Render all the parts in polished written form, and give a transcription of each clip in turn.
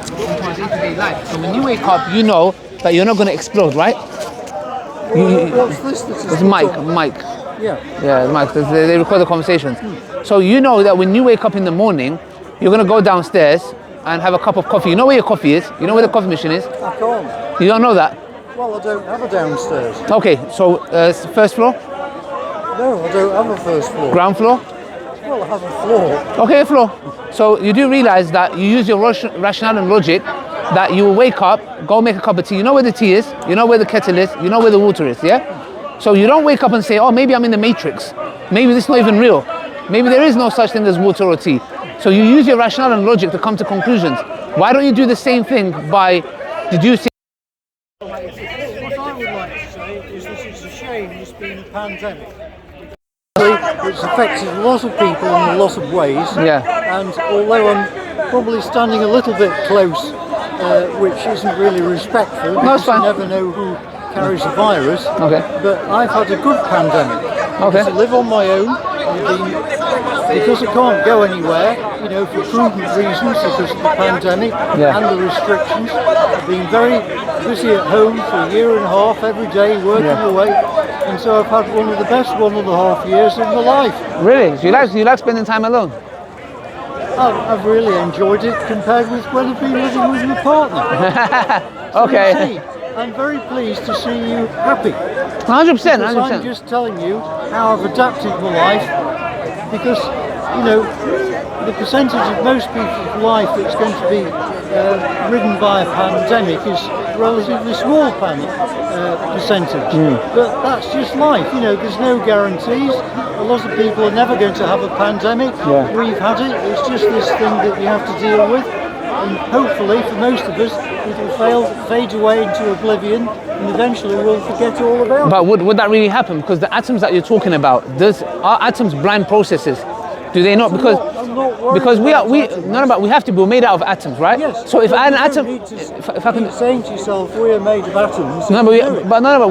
into our day-to-day life. So when you wake up, you know that you're not going to explode, right? What's this? It's Mike. Yeah. Yeah, Mike. They record the conversations. So you know that when you wake up in the morning, you're going to go downstairs and have a cup of coffee. You know where your coffee is? You know where the coffee machine is? I can't. You don't know that? Well, I don't have a downstairs. Okay, so first floor? No, I don't have a first floor. Ground floor? Well, I have a floor. Okay, a floor. So you do realize that you use your rationale and logic that you will wake up, go make a cup of tea. You know where the tea is, you know where the kettle is, you know where the water is, yeah? So you don't wake up and say, oh, maybe I'm in the matrix. Maybe this is not even real. Maybe there is no such thing as water or tea. So you use your rationale and logic to come to conclusions. Why don't you do the same thing by deducing? What I would like to say is that it's a shame there's been a pandemic. It's affected a lot of people in a lot of ways. Yeah. And although I'm probably standing a little bit close, which isn't really respectful, because you never know who carries the virus. Okay. But I've had a good pandemic. Okay. I live on my own. Because I can't go anywhere, you know, for prudent reasons, because of the pandemic and the restrictions. I've been very busy at home for a year and a half, every day working away, and so I've had one of the best 1.5 years in my life. Really? So you like spending time alone? I've really enjoyed it compared with when I've been living with my partner. Okay. So I'm very pleased to see you happy. 100%. I'm just telling you how I've adapted my life. Because, you know, the percentage of most people's life that's going to be ridden by a pandemic is relatively small percentage. But that's just life, you know, there's no guarantees. A lot of people are never going to have a pandemic. We've had it, it's just this thing that you have to deal with. And hopefully, for most of us, it'll fade away into oblivion, and eventually we'll forget all about it. But would that really happen? Because the atoms that you're talking about, are atoms blind processes? Do they not? Because we have to be made out of atoms, right? Yes. So if I had an atom, if I can saying to yourself, we are made of atoms. But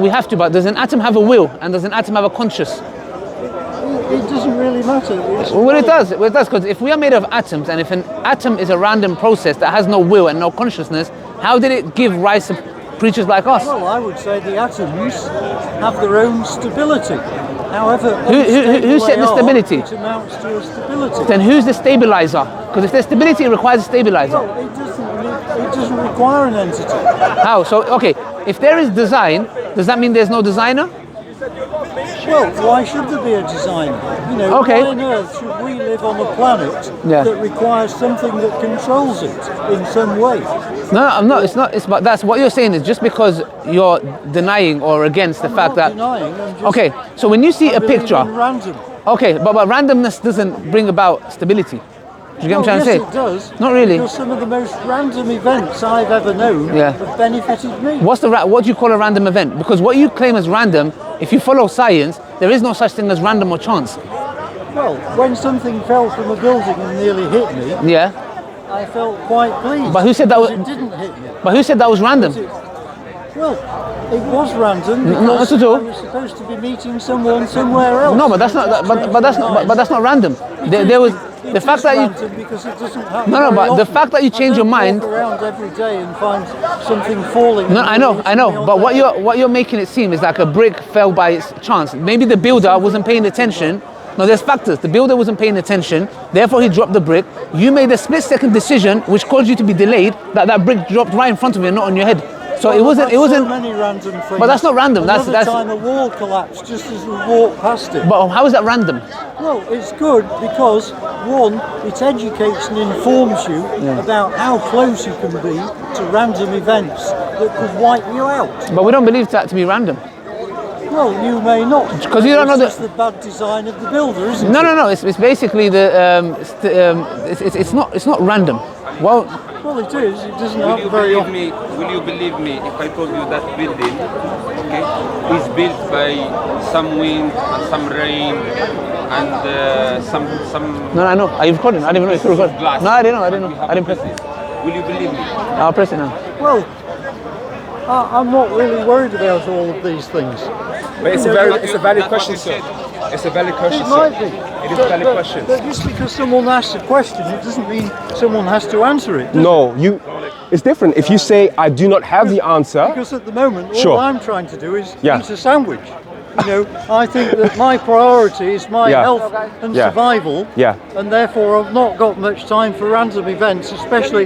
we have to. But does an atom have a will, and does an atom have a conscious? It doesn't really matter. Well, it does. Because if we are made of atoms, and if an atom is a random process that has no will and no consciousness, how did it give rise to creatures like us? Well, I would say the atoms have their own stability. However, who set the stability? It amounts to a stability. Then who's the stabilizer? Because if there's stability, it requires a stabilizer. Well, it doesn't require an entity. How? So, okay, if there is design, does that mean there's no designer? Well, why should there be a designer? You know, why on earth should we live on a planet that requires something that controls it in some way? No, I'm not. It's not. But that's what you're saying is just because you're denying or against the fact that. Denying, I'm just, so when you see a picture. Random. Okay, but randomness doesn't bring about stability. Do you get what I'm trying to say? Yes, it does. Not really. Because some of the most random events I've ever known have benefited me. What do you call a random event? Because what you claim as random, if you follow science, there is no such thing as random or chance. Well, when something fell from a building and nearly hit me, I felt quite pleased. But who said that it didn't hit me? But who said that was random? Well, it was random because not at all. I was supposed to be meeting someone somewhere else. No, but that's not. But that's not random. There was. The fact that you because it doesn't happen but the fact that you change your mind. Walk around every day and find something falling. No, I know. But what you're making it seem is like a brick fell by its chance. Maybe the builder wasn't paying attention. No, there's factors. The builder wasn't paying attention. Therefore, he dropped the brick. You made a split-second decision, which caused you to be delayed. That brick dropped right in front of you, and not on your head. So it wasn't. So many random things. But that's not random. Another time a wall collapsed just as we walked past it. But how is that random? Well, it's good because one, it educates and informs you about how close you can be to random events that could wipe you out. But we don't believe that to be random. Well, you may not. Because you don't know the bad design of the builder, isn't it? No. It's basically it's not random. Well, it is. It doesn't happen very often. Will you believe me if I told you that building, is built by some wind and some rain and some. No, I know. Are you recording? I didn't even know if you recording. Glass. No, I didn't know. I didn't press it. Will you believe me? I'll press it now. Well, I'm not really worried about all of these things. But it's a valid question, sir. It's a valid question, It sir. might be. It is a valid question. But just because someone asks a question, it doesn't mean someone has to answer it. No, you It's different. If you say, I do not have the answer. Because at the moment, all Sure. I'm trying to do is Yeah. eat a sandwich. You know, I think that my priority is my Yeah. health and Yeah. survival, Yeah. and therefore I've not got much time for random events, especially